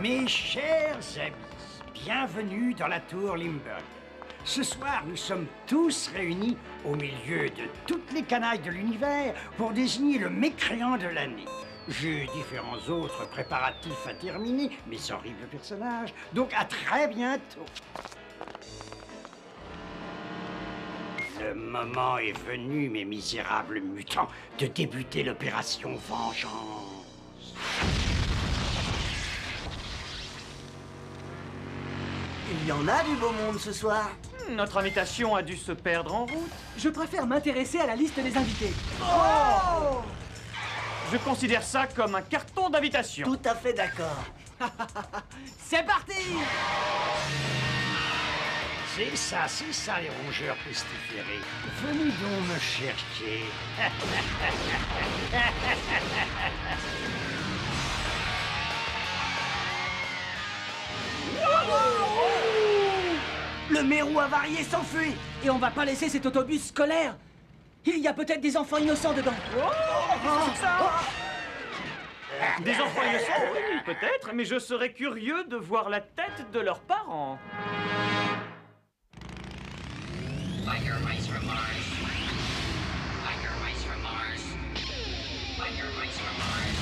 Mes chers amis, bienvenue dans la tour Limburger. Ce soir, nous sommes tous réunis au milieu de toutes les canailles de l'univers pour désigner le mécréant de l'année. J'ai différents autres préparatifs à terminer, mes horribles personnages, donc à très bientôt. Le moment est venu, mes misérables mutants, de débuter l'opération Vengeance. Il y en a du beau monde ce soir. Notre invitation a dû se perdre en route. Je préfère m'intéresser à la liste des invités. Oh! Je considère ça comme un carton d'invitation. Tout à fait d'accord. C'est parti! C'est ça, les rongeurs pestiférés. Venez donc me chercher. Le mérou avarié s'enfuit. Et on va pas laisser cet autobus scolaire. Il y a peut-être des enfants innocents dedans. Des enfants innocents, oui, peut-être, mais je serais curieux de voir la tête de leurs parents. Biker Mice from Mars. Biker Mice from Mars. Biker Mice from Mars.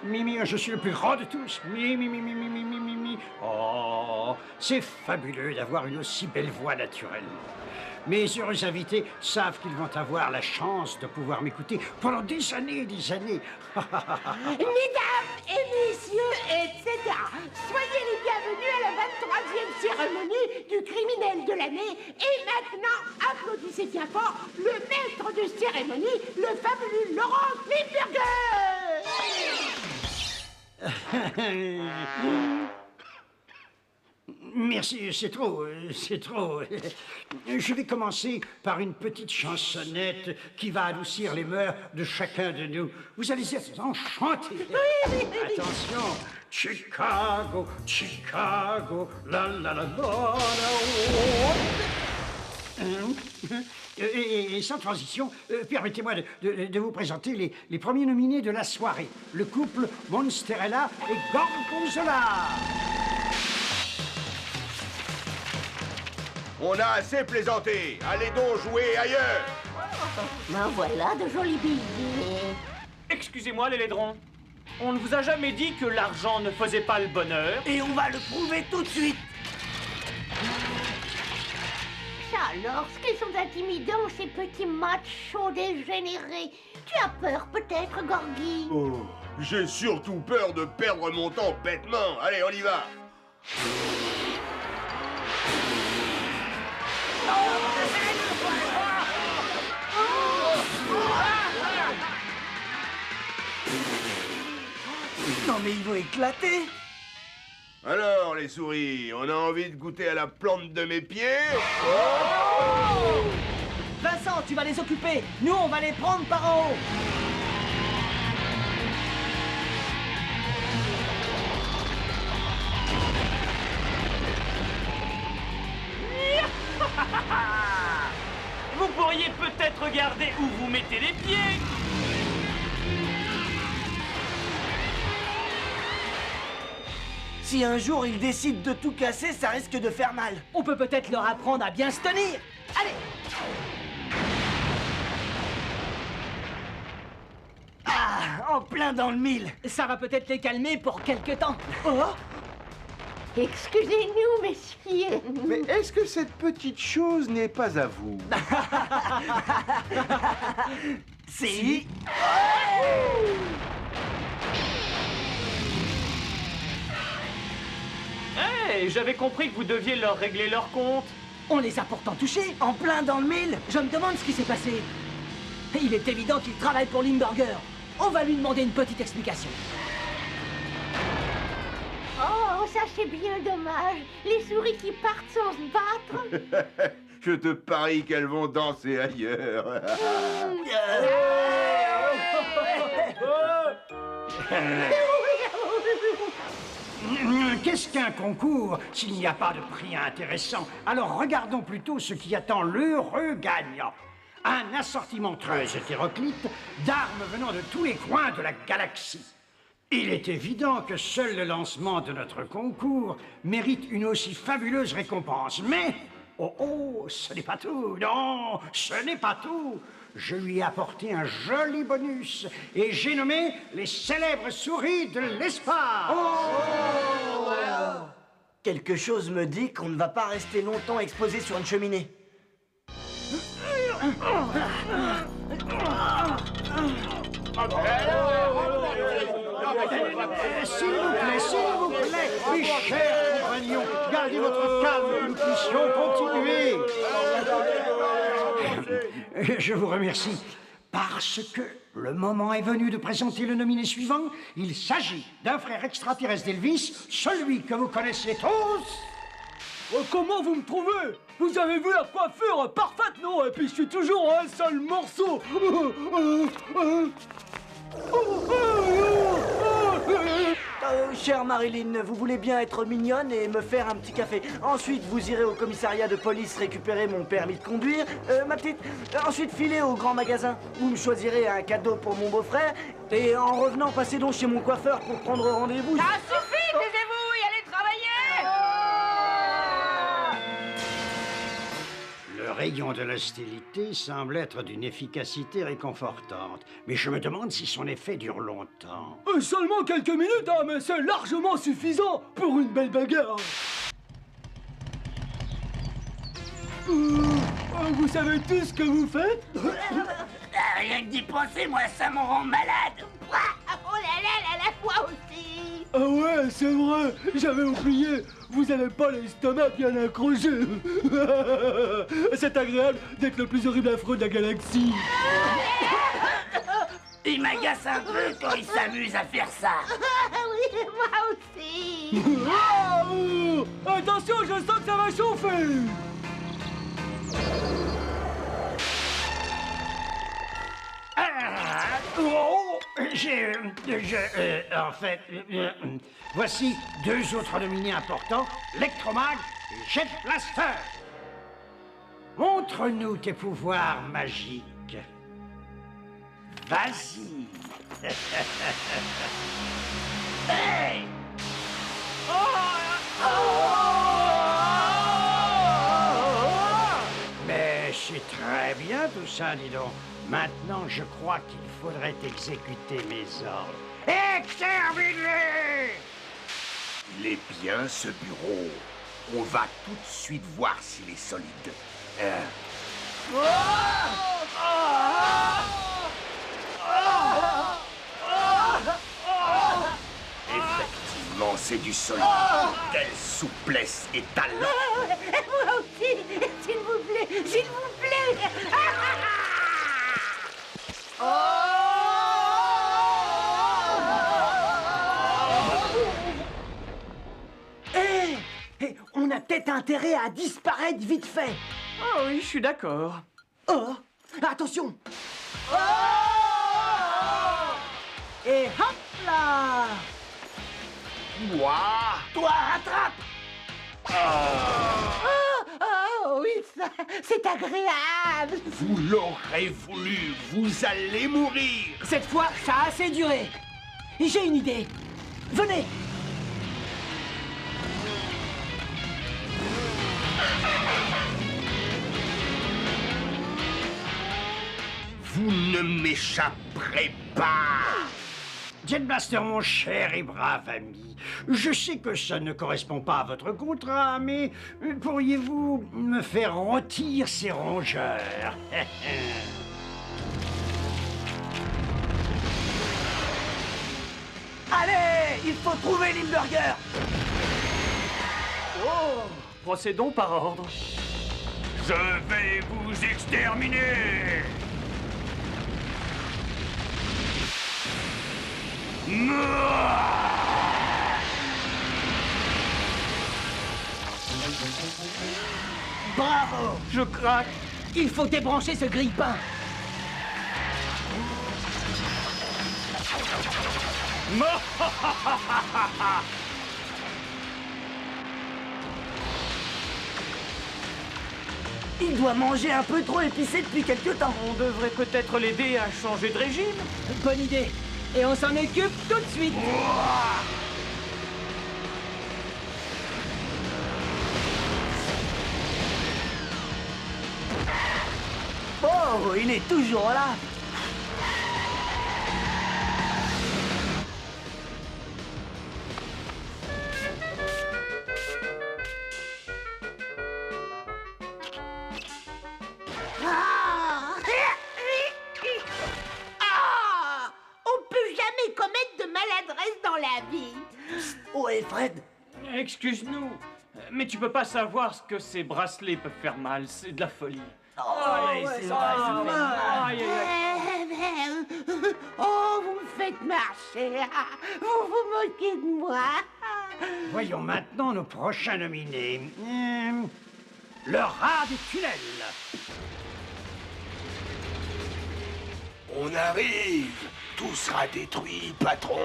Mimi, je suis le plus grand de tous. Mimi. Oh, c'est fabuleux d'avoir une aussi belle voix naturelle. Mes heureux invités savent qu'ils vont avoir la chance de pouvoir m'écouter pendant des années et des années. Mesdames et messieurs, etc. Soyez les bienvenus à la 23e cérémonie du criminel de l'année. Et maintenant, applaudissez bien fort le maître de cérémonie, le fabuleux Laurent Limburger. Merci, c'est trop. Je vais commencer par une petite chansonnette qui va adoucir les mœurs de chacun de nous. Vous allez être enchantés. Attention, Chicago, la la la la la. Et sans transition, permettez-moi de vous présenter les premiers nominés de la soirée. Le couple Monsterella et Gorgonzola. On a assez plaisanté. Allez donc jouer ailleurs. Ben voilà de jolis billets. Excusez-moi, les laidrons. On ne vous a jamais dit que l'argent ne faisait pas le bonheur? Et on va le prouver tout de suite. Alors, ce qu'ils sont intimidants, ces petits machos dégénérés. Tu as peur peut-être, Gorgy? Oh, j'ai surtout peur de perdre mon temps bêtement. Allez, on y va. Non mais il va éclater. Alors, les souris, on a envie de goûter à la plante de mes pieds? Vincent, tu vas les occuper. Nous, on va les prendre par en haut. Vous pourriez peut-être regarder où vous mettez les pieds. Si un jour ils décident de tout casser, ça risque de faire mal. On peut peut-être leur apprendre à bien se tenir. Allez! en plein dans le mille. Ça va peut-être les calmer pour quelque temps. Oh, Excusez-nous, messieurs. Mais est-ce que cette petite chose n'est pas à vous? Si. Hey, j'avais compris que vous deviez leur régler leur compte. on les a pourtant touchés. En plein dans le mille. Je me demande ce qui s'est passé. Il est évident qu'il travaille pour Limburger. On va lui demander une petite explication. Oh, ça c'est bien dommage. Les souris qui partent sans se battre. Je te parie qu'elles vont danser ailleurs. Qu'est-ce qu'un concours s'il n'y a pas de prix intéressant? Alors regardons plutôt ce qui attend l'heureux gagnant. Un assortiment très hétéroclite d'armes venant de tous les coins de la galaxie. Il est évident que seul le lancement de notre concours mérite une aussi fabuleuse récompense. Mais, oh, ce n'est pas tout, non, ce n'est pas tout. Je lui ai apporté un joli bonus et j'ai nommé les célèbres souris de l'espace. Quelque chose me dit qu'on ne va pas rester longtemps exposé sur une cheminée. S'il vous plaît, mes chers compagnons, gardez votre calme, nous puissions continuer. Je vous remercie, parce que le moment est venu de présenter le nominé suivant. Il s'agit d'un frère extraterrestre d'Elvis, celui que vous connaissez tous. Comment vous me trouvez? Vous avez vu la coiffure parfaite, non? Et puis je suis toujours un seul morceau. Chère Marilyn, vous voulez bien être mignonne et me faire un petit café. Ensuite, vous irez au commissariat de police récupérer mon permis de conduire. Ma petite. Ensuite, filez au grand magasin. Vous me choisirez un cadeau pour mon beau-frère. Et en revenant, passez donc chez mon coiffeur pour prendre rendez-vous. Ça suffit, taisez-vous et allez travailler. Le rayon de l'hostilité semble être d'une efficacité réconfortante, mais je me demande si son effet dure longtemps. Seulement quelques minutes, hein, mais c'est largement suffisant pour une belle bagarre. Vous savez tout ce que vous faites? Rien que d'y penser, moi, ça me rend malade. Oh là là, la fois aussi. Ah ouais, c'est vrai, j'avais oublié. Vous avez pas l'estomac bien accroché. C'est agréable d'être le plus horrible affreux de la galaxie. Il m'agace un peu quand il s'amuse à faire ça. Oui, moi aussi. Oh, attention, je sens que ça va chauffer. En fait, voici deux autres nominés importants, Lectromag et Jet Blaster. Montre-nous tes pouvoirs magiques. Vas-y. Hey! Mais c'est très bien tout ça, dis donc. Maintenant, je crois qu'il faudrait exécuter mes ordres. Exterminez! Il est bien ce bureau. On va tout de suite voir s'il est solide. Effectivement, c'est du solide. Quelle souplesse et talent! Moi aussi, s'il vous plaît, s'il vous plaît. Hé, on a peut-être intérêt à disparaître vite fait. Ah oui, je suis d'accord. Oh, attention. Et hop là. Moi? Toi, rattrape. Oh oui, ça, c'est agréable. Vous l'aurez voulu, vous allez mourir! Cette fois, ça a assez duré. J'ai une idée. Venez. Vous ne m'échapperez pas! Jet Blaster, mon cher et brave ami, je sais que ça ne correspond pas à votre contrat, mais pourriez-vous me faire rôtir ces rongeurs? Allez, il faut trouver Limburger. Oh, procédons par ordre. Je vais vous exterminer. Bravo! Je craque. Il faut débrancher ce grille-pain. Il doit manger un peu trop épicé depuis quelque temps. On devrait peut-être l'aider à changer de régime. Bonne idée. Et on s'en occupe tout de suite. Oh, il est toujours là. Ah! On peut jamais commettre de maladresse dans la vie. Oh, et Fred? Excuse-nous, mais tu peux pas savoir ce que ces bracelets peuvent faire mal. C'est de la folie. Oh, c'est vrai, ça fait mal. Aïe, aïe, aïe. Oh, vous me faites marcher. Vous vous moquez de moi. Voyons maintenant nos prochains nominés. Le rat des tunnels. On arrive. Tout sera détruit, patron.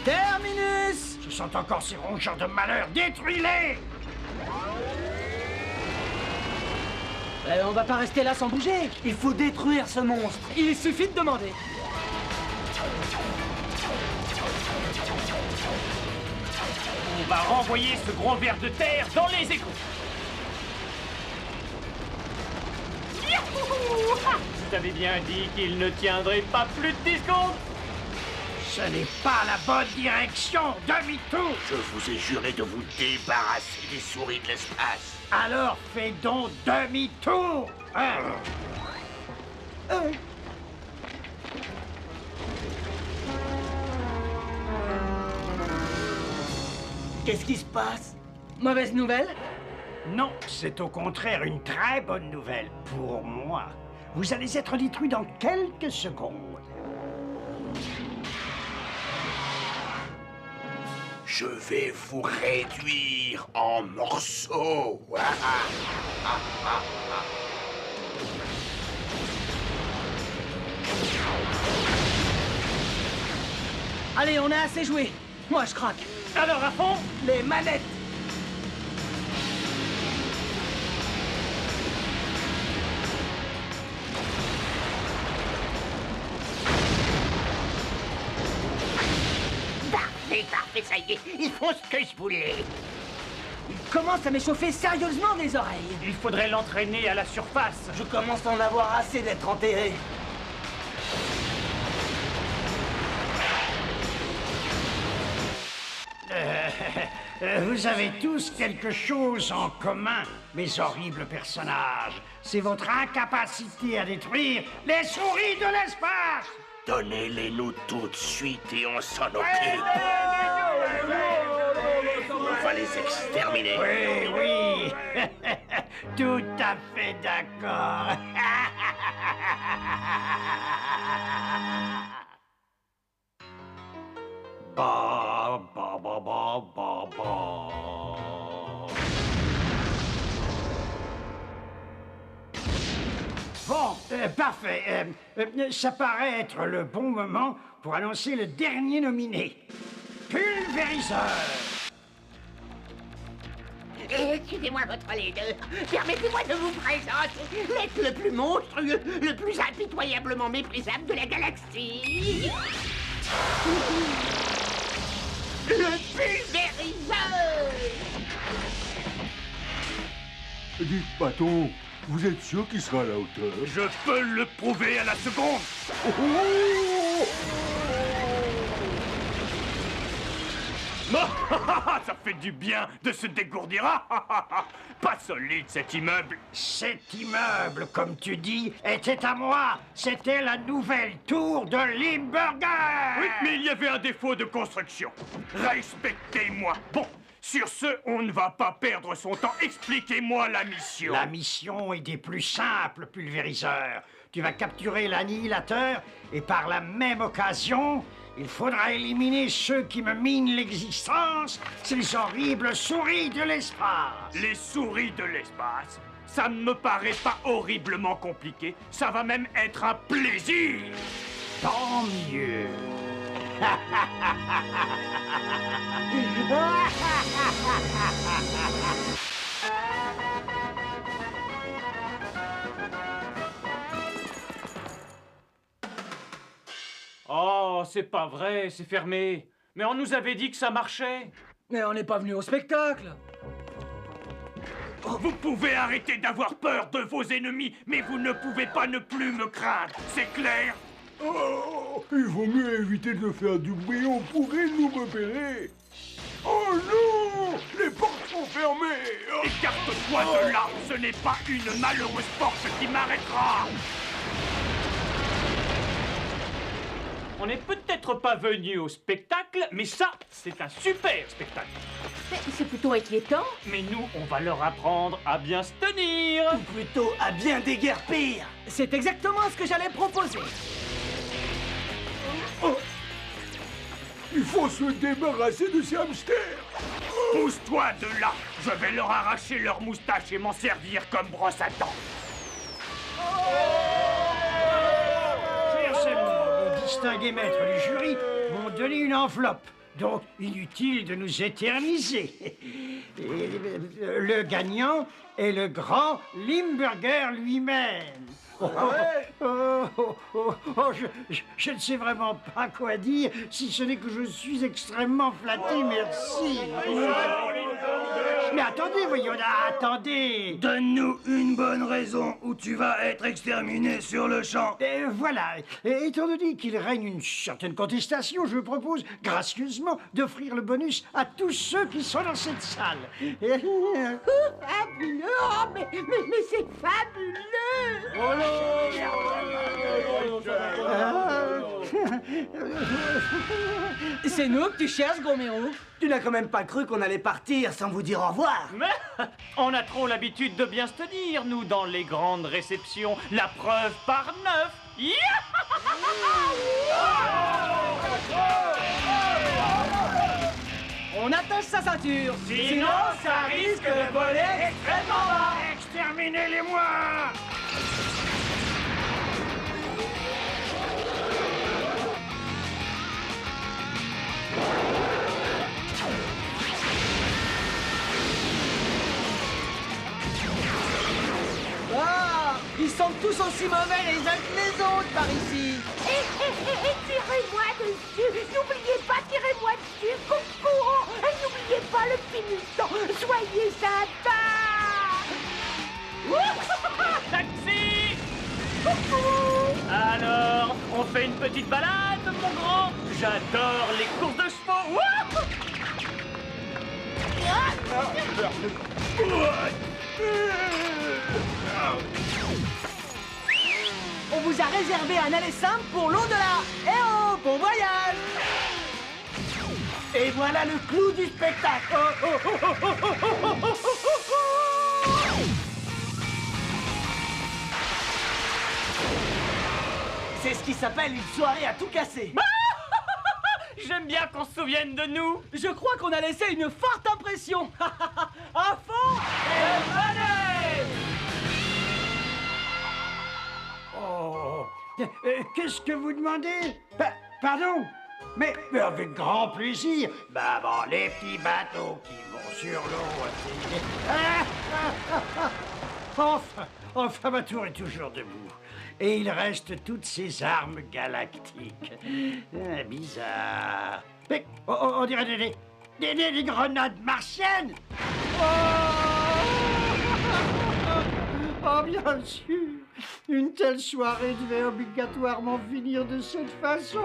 Terminus! Ce sont encore ces rongeurs de malheur. Détruis-les! On va pas rester là sans bouger. Il faut détruire ce monstre. Il suffit de demander. On va renvoyer ce gros ver de terre dans les égouts. Je t'avais bien dit qu'il ne tiendrait pas plus de 10 secondes. Ce n'est pas la bonne direction. Demi-tour. Je vous ai juré de vous débarrasser des souris de l'espace. Alors fais donc demi-tour. Hein? Qu'est-ce qui se passe? Mauvaise nouvelle? Non, c'est au contraire une très bonne nouvelle pour moi. Vous allez être détruit dans quelques secondes. Je vais vous réduire en morceaux. Allez, on a assez joué. Moi, je craque. Alors à fond. Les manettes. Parfait, ça y est. Ils font ce que je voulais. Il commence à m'échauffer sérieusement les oreilles. Il faudrait l'entraîner à la surface. Je commence à en avoir assez d'être enterré. Vous avez tous quelque chose en commun, mes horribles personnages. C'est votre incapacité à détruire les souris de l'espace. Donnez-les-nous tout de suite et on s'en occupe. On va les exterminer. Oui, oui. Tout à fait d'accord. Ba, ba, ba, ba, ba, ba. Bon, parfait. Ça paraît être le bon moment pour annoncer le dernier nominé. Pulvériseur. Excusez-moi, votre leader. Permettez-moi de vous présenter l'être le plus monstrueux, le plus impitoyablement méprisable de la galaxie. Le pulvériseur. Dites, patron, Vous êtes sûr qu'il sera à la hauteur? Je peux le prouver à la seconde. Ça fait du bien de se dégourdir. Pas solide cet immeuble. Cet immeuble, comme tu dis, était à moi. C'était la nouvelle tour de Limburger. Oui, mais il y avait un défaut de construction. Respectez-moi. Bon, sur ce, on ne va pas perdre son temps. Expliquez-moi la mission. La mission est des plus simples, pulvériseur. Tu vas capturer l'annihilateur et par la même occasion, il faudra éliminer ceux qui me minent l'existence, ces horribles souris de l'espace. Les souris de l'espace, ça ne me paraît pas horriblement compliqué. Ça va même être un plaisir. Tant mieux. Oh, c'est pas vrai, c'est fermé. Mais on nous avait dit que ça marchait. Mais on n'est pas venu au spectacle. Vous pouvez arrêter d'avoir peur de vos ennemis, mais vous ne pouvez pas ne plus me craindre, c'est clair? Oh, il vaut mieux éviter de faire du bruit, on pourrait nous repérer. Oh non! Les portes sont fermées! Oh. Écarte-toi de là, ce n'est pas une malheureuse porte qui m'arrêtera! On n'est peut-être pas venu au spectacle, mais ça, c'est un super spectacle. Mais c'est plutôt inquiétant. Mais nous, on va leur apprendre à bien se tenir. Ou plutôt à bien déguerpir. C'est exactement ce que j'allais proposer. Oh. Il faut se débarrasser de ces hamsters! Pousse-toi de là! Je vais leur arracher leurs moustaches et m'en servir comme brosse à dents! Les distingués maîtres du jury m'ont donné une enveloppe, donc inutile de nous éterniser. Le gagnant est le grand Limburger lui-même. Je ne sais vraiment pas quoi dire, si ce n'est que je suis extrêmement flatté, merci. Mais attendez, voyons, attendez. Donne-nous une bonne raison où tu vas être exterminé sur le champ. Voilà, étant donné qu'il règne une certaine contestation, je propose gracieusement d'offrir le bonus à tous ceux qui sont dans cette salle. Fabuleux. Oh, mais c'est fabuleux. C'est nous que tu cherches, gros mérou. Tu n'as quand même pas cru qu'on allait partir sans vous dire au revoir. Mais on a trop l'habitude de bien se tenir, nous, dans les grandes réceptions. La preuve par 9. On attache sa ceinture. Sinon, ça risque de voler extrêmement bas. Exterminez-les-moi! Ah, ils sont tous aussi mauvais les uns que les autres par ici. Et tirez-moi dessus. N'oubliez pas, tirez-moi dessus. Coucou. Et n'oubliez pas le finition. Soyez sympa. Taxi! Alors, on fait une petite balade, mon grand? J'adore les courses de chevaux. On vous a réservé un aller simple pour l'au-delà. Eh oh, bon voyage. Et voilà le clou du spectacle. C'est ce qui s'appelle une soirée à tout casser. J'aime bien qu'on se souvienne de nous. Je crois qu'on a laissé une forte impression. À fond et venez. Oh, qu'est-ce que vous demandez? Pardon? Mais avec grand plaisir. Bah bon, les petits bateaux qui vont sur l'eau. Enfin, ma tour est toujours debout. Et il reste toutes ces armes galactiques. Bizarre. Mais on dirait des grenades martiennes. Oh, bien sûr. Une telle soirée devait obligatoirement finir de cette façon.